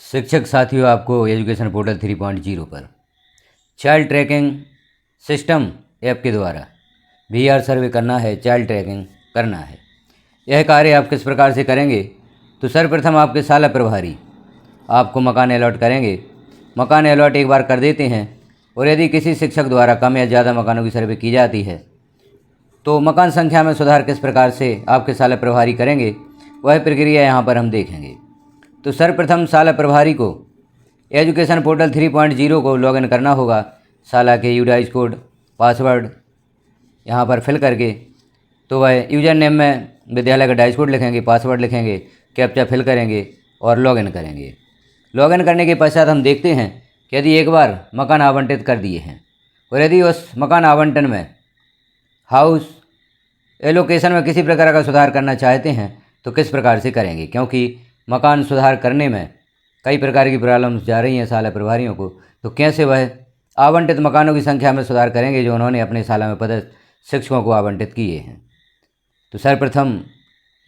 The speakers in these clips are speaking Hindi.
शिक्षक साथियों, आपको एजुकेशन पोर्टल 3.0 पर चाइल्ड ट्रैकिंग सिस्टम ऐप के द्वारा वीआर सर्वे करना है, चाइल्ड ट्रैकिंग करना है। यह कार्य आप किस प्रकार से करेंगे? तो सर्वप्रथम आपके शाला प्रभारी आपको मकान अलॉट करेंगे। मकान अलॉट एक बार कर देते हैं और यदि किसी शिक्षक द्वारा कम या ज़्यादा मकानों की सर्वे की जाती है तो मकान संख्या में सुधार किस प्रकार से आपके शाला प्रभारी करेंगे, वह प्रक्रिया यहाँ पर हम देखेंगे। तो सर्वप्रथम शाला प्रभारी को एजुकेशन पोर्टल 3.0 को लॉगिन करना होगा। शाला के यूडाइज कोड, पासवर्ड यहाँ पर फिल करके, तो वह यूजर नेम में विद्यालय का डाइज कोड लिखेंगे, पासवर्ड लिखेंगे, कैप्चा फिल करेंगे और लॉगिन करेंगे। लॉगिन करने के पश्चात हम देखते हैं कि यदि एक बार मकान आवंटित कर दिए हैं और यदि उस मकान आवंटन में हाउस एलोकेशन में किसी प्रकार का सुधार करना चाहते हैं तो किस प्रकार से करेंगे, क्योंकि मकान सुधार करने में कई प्रकार की प्रॉब्लम्स जा रही हैं शाला प्रभारियों को। तो कैसे वह आवंटित मकानों की संख्या में सुधार करेंगे जो उन्होंने अपने शाला में पदस्थ शिक्षकों को आवंटित किए हैं। तो सर्वप्रथम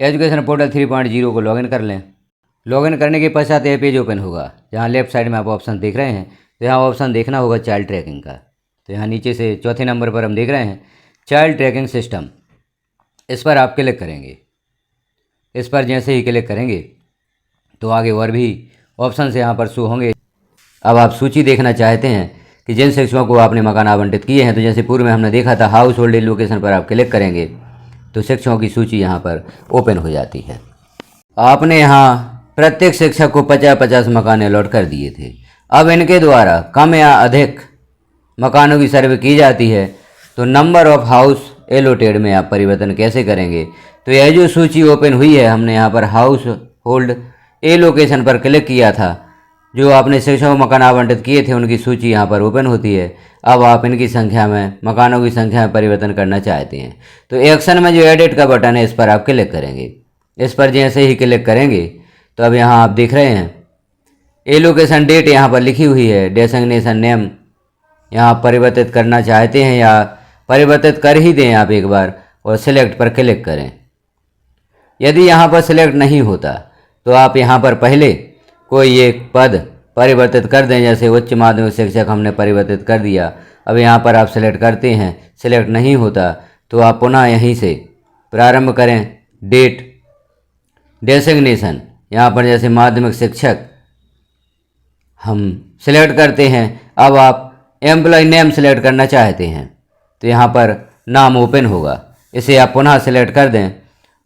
एजुकेशन पोर्टल 3.0 को लॉगिन कर लें। लॉगिन करने के पश्चात यह पेज ओपन होगा। जहाँ लेफ्ट साइड में आप ऑप्शन देख रहे हैं तो यहाँ ऑप्शन देखना होगा चाइल्ड ट्रैकिंग का। तो यहाँ नीचे से चौथे नंबर पर हम देख रहे हैं चाइल्ड ट्रैकिंग सिस्टम। इस पर आप क्लिक करेंगे। इस पर जैसे ही क्लिक करेंगे तो आगे और भी ऑप्शन यहाँ पर शो होंगे। अब आप सूची देखना चाहते हैं कि जिन शिक्षकों को आपने मकान आवंटित किए हैं, तो जैसे पूर्व में हमने देखा था हाउस होल्ड लोकेशन पर आप क्लिक करेंगे तो शिक्षकों की सूची यहाँ पर ओपन हो जाती है। आपने यहाँ प्रत्येक शिक्षक को 50-50 मकान अलॉट कर दिए थे। अब इनके द्वारा कम या अधिक मकानों की सर्वे की जाती है तो नंबर ऑफ हाउस एलोटेड में आप परिवर्तन कैसे करेंगे? तो यह जो सूची ओपन हुई है, हमने यहाँ पर हाउस होल्ड ए लोकेशन पर क्लिक किया था। जो आपने शिक्षकों को मकान आवंटित किए थे उनकी सूची यहाँ पर ओपन होती है। अब आप इनकी संख्या में, मकानों की संख्या में परिवर्तन करना चाहते हैं तो एक्शन में जो एडिट का बटन है इस पर आप क्लिक करेंगे। इस पर जैसे ही क्लिक करेंगे तो अब यहाँ आप देख रहे हैं ए लोकेशन डेट यहाँ पर लिखी हुई है। डेजिग्नेशन नेम यहाँ परिवर्तित करना चाहते हैं या परिवर्तित कर ही दें आप एक बार और सिलेक्ट पर क्लिक करें। यदि यहाँ पर सिलेक्ट नहीं होता तो आप यहाँ पर पहले कोई एक पद परिवर्तित कर दें। जैसे उच्च माध्यमिक शिक्षक हमने परिवर्तित कर दिया। अब यहाँ पर आप सिलेक्ट करते हैं, सिलेक्ट नहीं होता तो आप पुनः यहीं से प्रारंभ करें। डेट, डेजिग्नेशन यहाँ पर जैसे माध्यमिक शिक्षक हम सिलेक्ट करते हैं। अब आप एम्प्लॉय नेम सिलेक्ट करना चाहते हैं तो यहाँ पर नाम ओपन होगा। इसे आप पुनः सिलेक्ट कर दें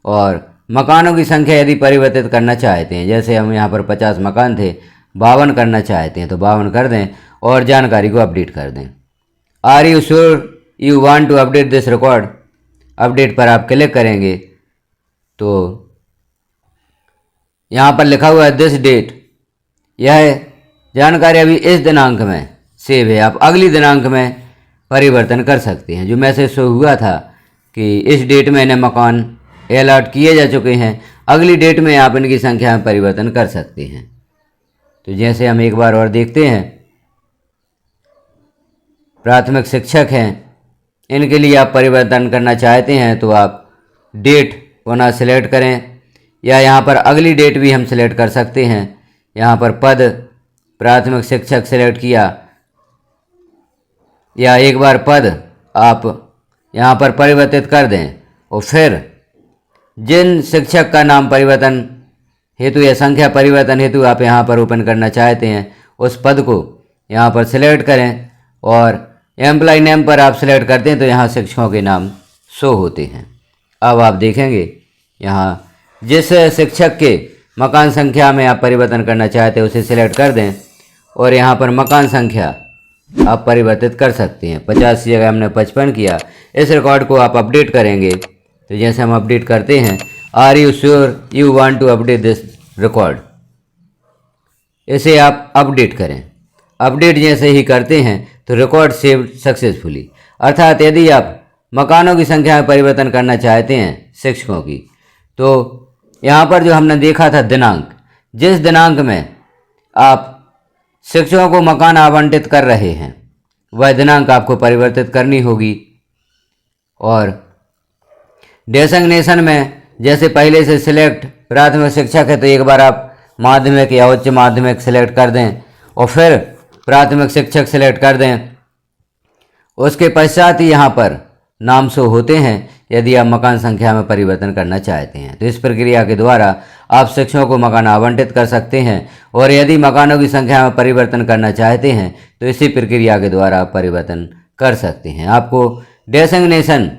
और मकानों की संख्या यदि परिवर्तित करना चाहते हैं, जैसे हम यहाँ पर 50 मकान थे, 52 करना चाहते हैं तो 52 कर दें और जानकारी को अपडेट कर दें। Are you sure you want to update this record? Update पर आप क्लिक करेंगे तो यहाँ पर लिखा हुआ है दिस डेट। यह जानकारी अभी इस दिनांक में सेव है। आप अगली दिनांक में परिवर्तन कर सकते हैं। जो मैसेज शो हुआ था कि इस डेट में इन्हें मकान अलॉट किए जा चुके हैं, अगली डेट में आप इनकी संख्या में परिवर्तन कर सकते हैं। तो जैसे हम एक बार और देखते हैं, प्राथमिक शिक्षक हैं, इनके लिए आप परिवर्तन करना चाहते हैं तो आप डेट पुनः सिलेक्ट करें या यहाँ पर अगली डेट भी हम सिलेक्ट कर सकते हैं। यहाँ पर पद प्राथमिक शिक्षक सिलेक्ट किया या एक बार पद आप यहाँ पर परिवर्तित कर दें और फिर जिन शिक्षक का नाम परिवर्तन हेतु या संख्या परिवर्तन हेतु आप यहाँ पर ओपन करना चाहते हैं उस पद को यहाँ पर सिलेक्ट करें और एम्प्लॉय नेम पर आप सिलेक्ट करते हैं तो यहाँ शिक्षकों के नाम शो होते हैं। अब आप देखेंगे यहाँ जिस शिक्षक के मकान संख्या में आप परिवर्तन करना चाहते हैं उसे सिलेक्ट कर दें और यहाँ पर मकान संख्या आप परिवर्तित कर सकते हैं। 50 की जगह हमने 55 किया। इस रिकॉर्ड को आप अपडेट करेंगे तो जैसे हम अपडेट करते हैं, are you sure you want to update this record, इसे आप अपडेट करें। अपडेट जैसे ही करते हैं तो रिकॉर्ड सेव्ड सक्सेसफुली। अर्थात यदि आप मकानों की संख्या में परिवर्तन करना चाहते हैं शिक्षकों की, तो यहाँ पर जो हमने देखा था दिनांक, जिस दिनांक में आप शिक्षकों को मकान आवंटित कर रहे हैं वह दिनांक आपको परिवर्तित करनी होगी। और डेजिग्नेशन में जैसे पहले से सिलेक्ट प्राथमिक शिक्षक है तो एक बार आप माध्यमिक या उच्च माध्यमिक सिलेक्ट कर दें और फिर प्राथमिक शिक्षक सिलेक्ट कर दें। उसके पश्चात ही यहाँ पर नाम शो होते हैं यदि आप मकान संख्या में परिवर्तन करना चाहते हैं। तो इस प्रक्रिया के द्वारा आप शिक्षकों को मकान आवंटित कर सकते हैं और यदि मकानों की संख्या में परिवर्तन करना चाहते हैं तो इसी प्रक्रिया के द्वारा आप परिवर्तन कर सकते हैं। आपको डेसिग्नेशन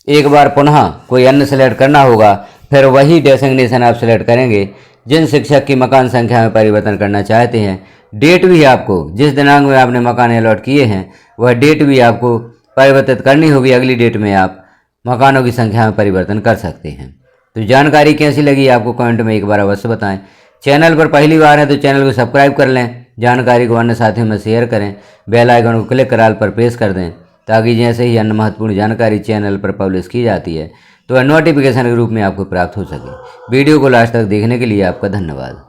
एक बार पुनः कोई अन्य सेलेक्ट करना होगा, फिर वही डेसिग्नेशन आप सेलेक्ट करेंगे जिन शिक्षक की मकान संख्या में परिवर्तन करना चाहते हैं। डेट भी आपको जिस दिनांक में आपने मकान अलॉट किए हैं वह डेट भी आपको परिवर्तित करनी होगी। अगली डेट में आप मकानों की संख्या में परिवर्तन कर सकते हैं। तो जानकारी कैसी लगी आपको कमेंट में एक बार अवश्य बताएं। चैनल पर पहली बार है तो चैनल को सब्सक्राइब कर लें, जानकारी को अन्य साथियों में शेयर करें, बेल आइकन को क्लिक कर ऑल पर प्रेस कर दें ताकि जैसे ही अन्य महत्वपूर्ण जानकारी चैनल पर पब्लिश की जाती है तो वह नोटिफिकेशन के रूप में आपको प्राप्त हो सके। वीडियो को लास्ट तक देखने के लिए आपका धन्यवाद।